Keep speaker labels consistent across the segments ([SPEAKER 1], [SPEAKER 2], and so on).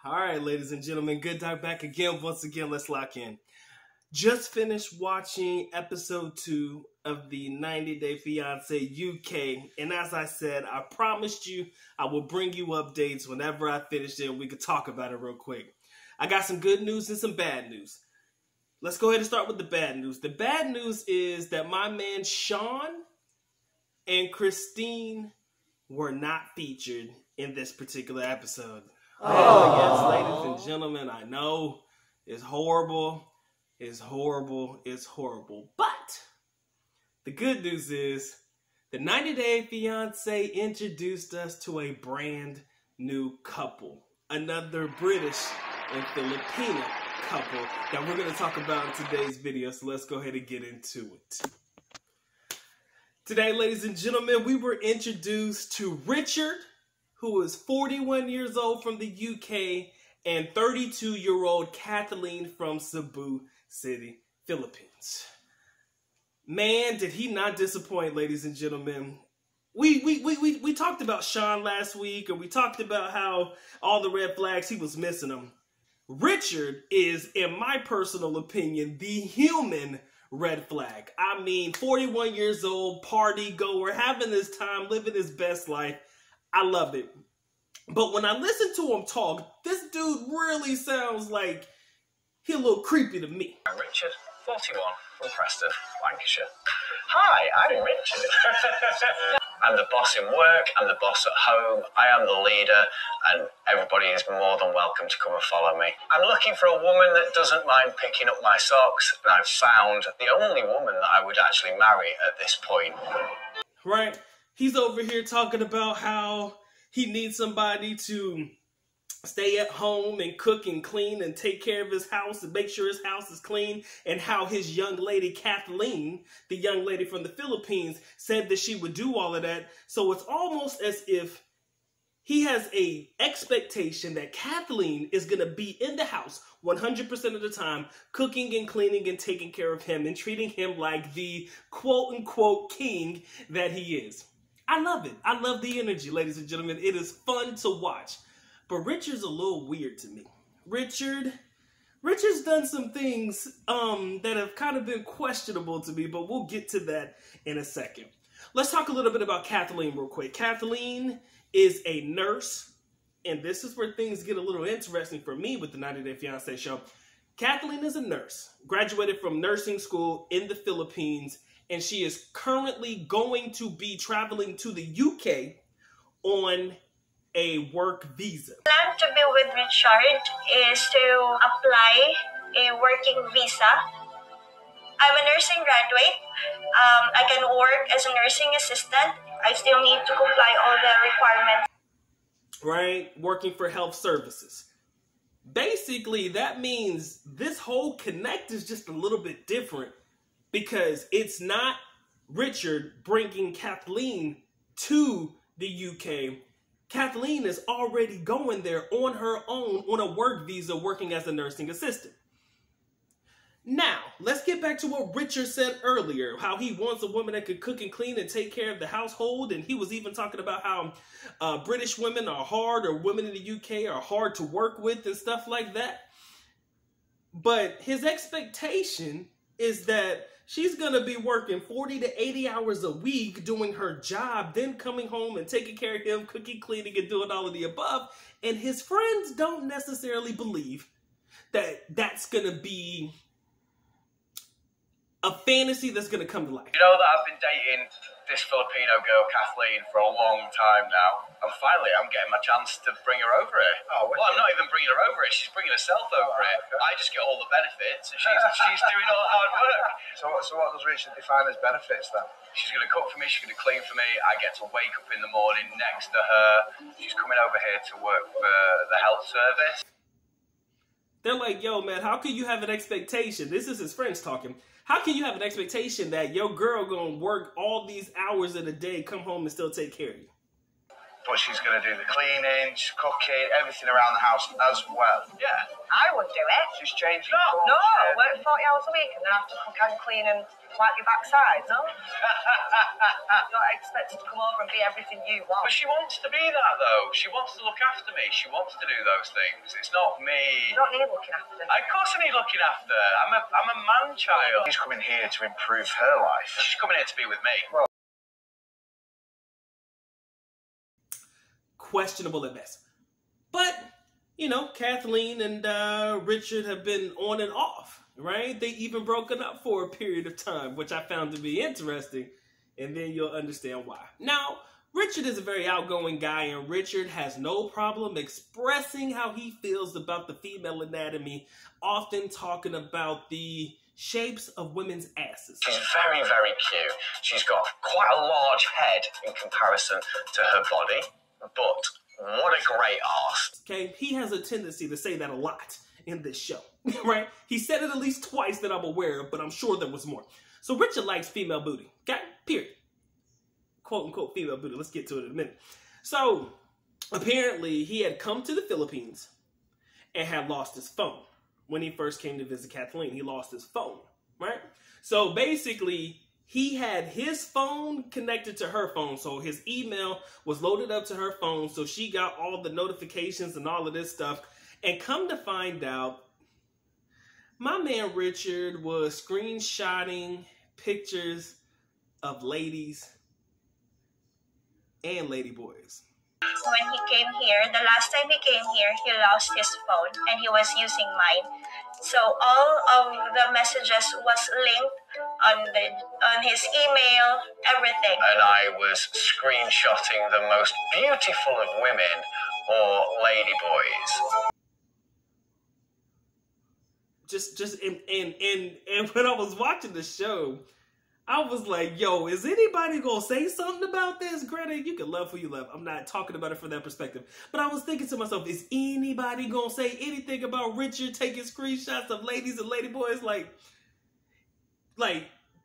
[SPEAKER 1] All right, ladies and gentlemen, good time back again. Once again, let's lock in. Just finished watching episode 2 of the 90 Day Fiancé UK. And as I said, I promised you I will bring you updates whenever I finish it and we could talk about it real quick. I got some good news and some bad news. Let's go ahead and start with the bad news. The bad news is that my man Sean and Christine were not featured in this particular episode. Yes, ladies and gentlemen, I know it's horrible. It's horrible. It's horrible. But the good news is the 90 Day Fiancé introduced us to a brand new couple. Another British and Filipina couple that we're going to talk about in today's video. So let's go ahead and get into it. Today, ladies and gentlemen, we were introduced to Richard, who is 41 years old from the UK, and 32-year-old Kathleen from Cebu City, Philippines. Man, did he not disappoint, ladies and gentlemen. We talked about Sean last week, and we talked about how all the red flags, he was missing them. Richard is, in my personal opinion, the human red flag. I mean, 41 years old, party goer, having his time, living his best life. I love it. But when I listen to him talk, this dude really sounds like he a little creepy to me.
[SPEAKER 2] I'm Richard, 41, from Preston, Lancashire. Hi, I'm Richard. I'm the boss in work, I'm the boss at home, I am the leader, and everybody is more than welcome to come and follow me. I'm looking for a woman that doesn't mind picking up my socks, and I've found the only woman that I would actually marry at this point.
[SPEAKER 1] Right? He's over here talking about how he needs somebody to stay at home and cook and clean and take care of his house and make sure his house is clean, and how his young lady, Kathleen, the young lady from the Philippines, said that she would do all of that. So it's almost as if he has a expectation that Kathleen is going to be in the house 100% of the time, cooking and cleaning and taking care of him and treating him like the quote-unquote king that he is. I love it. I love the energy, ladies and gentlemen. It is fun to watch. But Richard's a little weird to me. Richard's done some things that have kind of been questionable to me, but we'll get to that in a second. Let's talk a little bit about Kathleen real quick. Kathleen is a nurse, and this is where things get a little interesting for me with the 90 Day Fiancé show. Kathleen is a nurse, graduated from nursing school in the Philippines, and she is currently going to be traveling to the UK on a work visa.
[SPEAKER 3] The plan to be with Richard is to apply a working visa. I'm a nursing graduate. I can work as a nursing assistant. I still need to comply all the requirements.
[SPEAKER 1] Right? Working for health services. Basically, that means this whole connect is just a little bit different, because it's not Richard bringing Kathleen to the UK. Kathleen is already going there on her own on a work visa, working as a nursing assistant. Now, let's get back to what Richard said earlier, how he wants a woman that could cook and clean and take care of the household. And he was even talking about how British women are hard, or women in the UK are hard to work with and stuff like that. But his expectation is that she's going to be working 40 to 80 hours a week doing her job, then coming home and taking care of him, cooking, cleaning, and doing all of the above. And his friends don't necessarily believe that that's going to be a fantasy that's going to come to life.
[SPEAKER 2] You know that I've been dating this Filipino girl, Kathleen, for a long time now. And finally, I'm getting my chance to bring her over here. Oh, well, I'm not even bringing her over here. She's bringing herself over here. Okay. I just get all the benefits, and she's doing all the hard work.
[SPEAKER 4] So what does Richard define as benefits then?
[SPEAKER 2] She's going to cook for me. She's going to clean for me. I get to wake up in the morning next to her. She's coming over here to work for the health service.
[SPEAKER 1] They're like, yo, man, how can you have an expectation? This is his friends talking. How can you have an expectation that your girl gonna work all these hours in a day, come home and still take care of you?
[SPEAKER 4] But she's going to do the cleaning, she's cooking, everything around the house as well.
[SPEAKER 2] Yeah.
[SPEAKER 5] I would do it.
[SPEAKER 4] She's changing
[SPEAKER 5] No, work 40 hours a week and then have to cook and clean and wipe your backside. No. You're not expected to come over and be everything you want.
[SPEAKER 2] But she wants to be that, though. She wants to look after me. She wants to do those things. It's not me.
[SPEAKER 5] You don't need looking after.
[SPEAKER 2] Of course I need looking after. I'm a man-child.
[SPEAKER 4] She's coming here to improve her life.
[SPEAKER 2] She's coming here to be with me.
[SPEAKER 4] Well,
[SPEAKER 1] questionable at best. But, you know, Kathleen and Richard have been on and off, right? They even broken up for a period of time, which I found to be interesting, and then you'll understand why. Now, Richard is a very outgoing guy, and Richard has no problem expressing how he feels about the female anatomy, often talking about the shapes of women's asses.
[SPEAKER 2] She's very, very cute. She's got quite a large head in comparison to her body. But what a great arse.
[SPEAKER 1] Okay, he has a tendency to say that a lot in this show, right? He said it at least twice that I'm aware of, but I'm sure there was more. So Richard likes female booty, okay? Period. Quote unquote female booty. Let's get to it in a minute. So apparently he had come to the Philippines and had lost his phone. When he first came to visit Kathleen, he lost his phone, right? So basically, he had his phone connected to her phone, so his email was loaded up to her phone, so she got all the notifications and all of this stuff. And come to find out, my man Richard was screenshotting pictures of ladies and ladyboys.
[SPEAKER 3] When he came here, the last time he came here, he lost his phone and he was using mine. So all of the messages was linked on his email, everything.
[SPEAKER 2] And I was screenshotting the most beautiful of women or ladyboys.
[SPEAKER 1] And when I was watching the show, I was like, yo, is anybody gonna say something about this? Granted, you can love who you love. I'm not talking about it from that perspective. But I was thinking to myself, is anybody gonna say anything about Richard taking screenshots of ladies and ladyboys? Like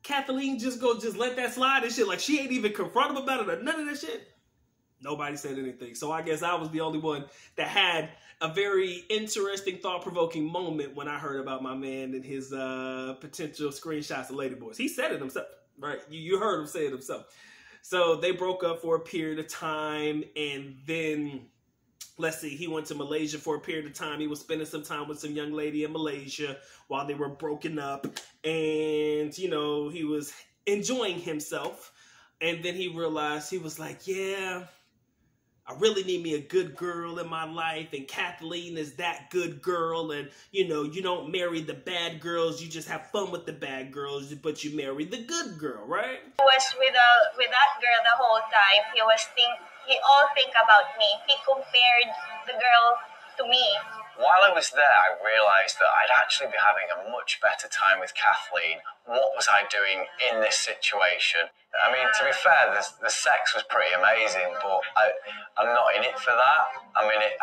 [SPEAKER 1] Kathleen just let that slide and shit. Like she ain't even confront him about it or none of that shit. Nobody said anything. So I guess I was the only one that had a very interesting, thought-provoking moment when I heard about my man and his potential screenshots of ladyboys. He said it himself, right? You heard him say it himself. So they broke up for a period of time, and then, let's see, he went to Malaysia for a period of time. He was spending some time with some young lady in Malaysia while they were broken up, and, you know, he was enjoying himself. And then he realized, he was like, yeah, I really need me a good girl in my life, and Kathleen is that good girl, and, you know, you don't marry the bad girls, you just have fun with the bad girls, but you marry the good girl, right?
[SPEAKER 3] He was with that girl the whole time. He all think about me. He compared the girl to me.
[SPEAKER 2] While I was there, I realised that I'd actually be having a much better time with Kathleen. What was I doing in this situation? I mean, to be fair, the sex was pretty amazing, but I'm not in it for that. I'm in it.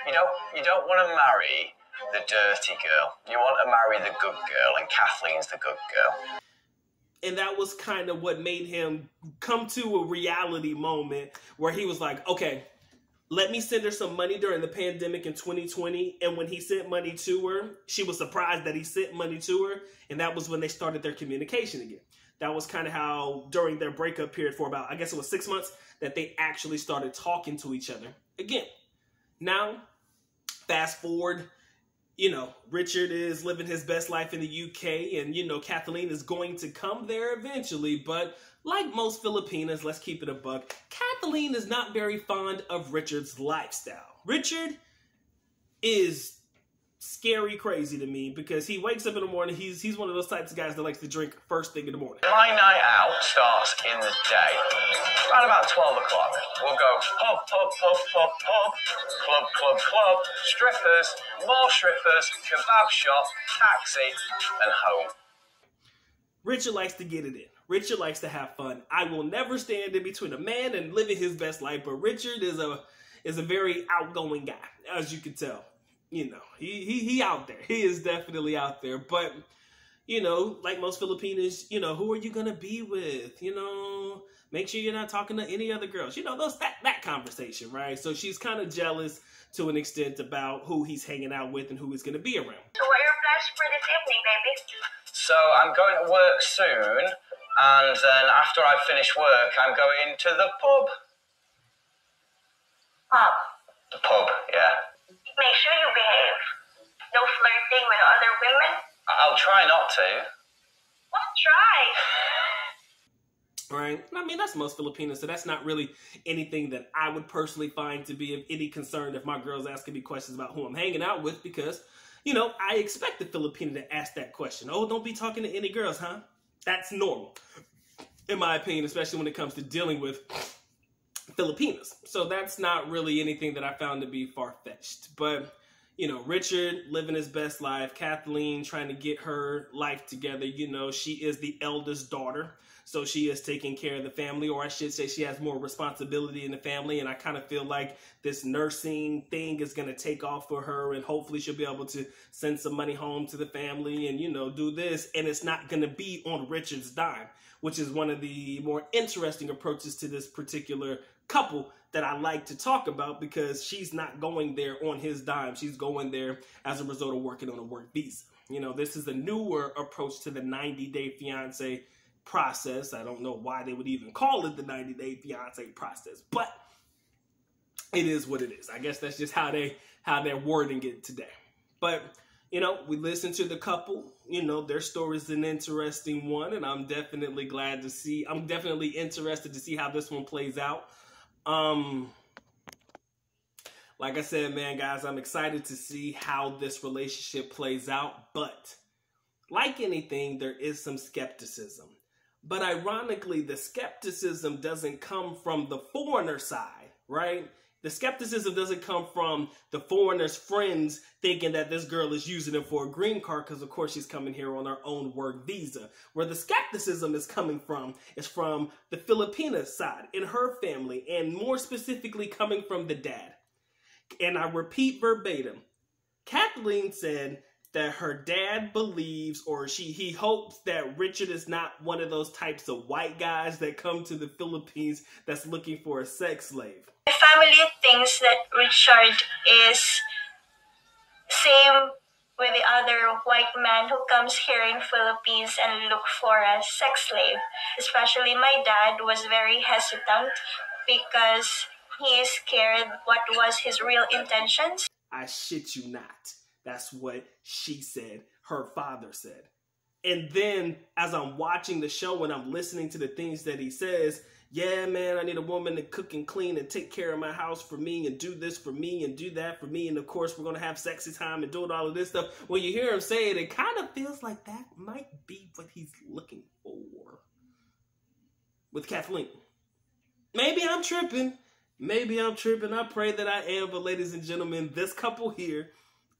[SPEAKER 2] You don't want to marry the dirty girl. You want to marry the good girl, and Kathleen's the good girl.
[SPEAKER 1] And that was kind of what made him come to a reality moment where he was like, okay, let me send her some money during the pandemic in 2020. And when he sent money to her, she was surprised that he sent money to her. And that was when they started their communication again. That was kind of how, during their breakup period for about, I guess it was 6 months, that they actually started talking to each other again. Now, fast forward, you know, Richard is living his best life in the UK, and, you know, Kathleen is going to come there eventually, but like most Filipinas, let's keep it a buck, Kathleen is not very fond of Richard's lifestyle. Richard is scary crazy to me because he wakes up in the morning, he's one of those types of guys that likes to drink first thing in the morning.
[SPEAKER 2] My night out starts in the day, around about 12 o'clock. We'll go pub, pub, pub, pub, pub, club, club, club, strippers, more strippers, kebab shop, taxi, and home.
[SPEAKER 1] Richard likes to get it in. Richard likes to have fun. I will never stand in between a man and living his best life, but Richard is a very outgoing guy, as you can tell. You know, he out there. He is definitely out there. But, you know, like most Filipinos, you know, who are you going to be with? You know, Make sure you're not talking to any other girls. You know, that conversation, right? So she's kind of jealous to an extent about who he's hanging out with and who he's going to be around.
[SPEAKER 3] So what are your plans for this evening, baby?
[SPEAKER 2] So I'm going to work soon, and then after I finish work, I'm going to the pub.
[SPEAKER 3] Pub.
[SPEAKER 2] The pub, yeah.
[SPEAKER 3] Make sure you behave. No flirting with other women.
[SPEAKER 2] I'll try not to.
[SPEAKER 3] Well, try.
[SPEAKER 1] Right? I mean, that's most Filipinos, so that's not really anything that I would personally find to be of any concern if my girl's asking me questions about who I'm hanging out with, because, you know, I expect the Filipino to ask that question. Oh, don't be talking to any girls, huh? That's normal, in my opinion, especially when it comes to dealing with Filipinos. So that's not really anything that I found to be far-fetched. But, you know, Richard living his best life, Kathleen trying to get her life together. You know, she is the eldest daughter, so she is taking care of the family, or I should say she has more responsibility in the family. And I kind of feel like this nursing thing is going to take off for her, and hopefully she'll be able to send some money home to the family and, you know, do this. And it's not going to be on Richard's dime, which is one of the more interesting approaches to this particular couple that I like to talk about, because she's not going there on his dime. She's going there as a result of working on a work visa. You know, this is a newer approach to the 90-day fiance process. I don't know why they would even call it the 90-day fiance process, but it is what it is. I guess that's just how they're wording it today. But, you know, we listened to the couple. You know, their story is an interesting one, and I'm definitely interested to see how this one plays out. Like I said, man, guys, I'm excited to see how this relationship plays out, but like anything, there is some skepticism. But ironically, the skepticism doesn't come from the foreigner side, right? The skepticism doesn't come from the foreigner's friends thinking that this girl is using it for a green card because, of course, she's coming here on her own work visa. Where the skepticism is coming from is from the Filipina side in her family, and more specifically coming from the dad. And I repeat verbatim, Kathleen said that her dad believes, or he hopes, that Richard is not one of those types of white guys that come to the Philippines that's looking for a sex slave.
[SPEAKER 3] My family thinks that Richard is same with the other white man who comes here in Philippines and look for a sex slave. Especially my dad was very hesitant because he is scared what was his real intentions.
[SPEAKER 1] I shit you not. That's what she said, her father said. And then as I'm watching the show and I'm listening to the things that he says, yeah, man, I need a woman to cook and clean and take care of my house for me and do this for me and do that for me. And of course, we're going to have sexy time and doing all of this stuff. When you hear him say it, it kind of feels like that might be what he's looking for with Kathleen. Maybe I'm tripping. Maybe I'm tripping. I pray that I am. But ladies and gentlemen, this couple here,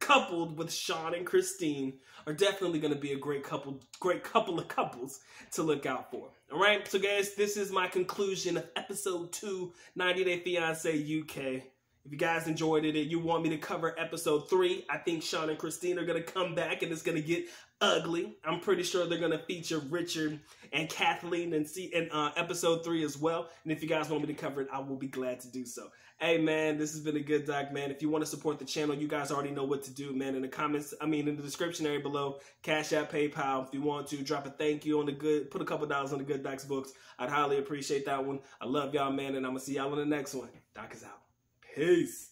[SPEAKER 1] coupled with Sean and Christine, are definitely going to be a great couple of couples to look out for. All right, so guys, this is my conclusion of episode 2, 90 Day Fiancé UK. If you guys enjoyed it and you want me to cover episode 3, I think Sean and Christine are going to come back and it's going to get ugly. I'm pretty sure they're going to feature Richard and Kathleen in episode 3 as well. And if you guys want me to cover it, I will be glad to do so. Hey, man, this has been a good doc, man. If you want to support the channel, you guys already know what to do, man. In the description area below, Cash App, PayPal. If you want to, drop a thank you on put a couple dollars on the Good Docs books. I'd highly appreciate that one. I love y'all, man, and I'm going to see y'all in the next one. Doc is out. Peace.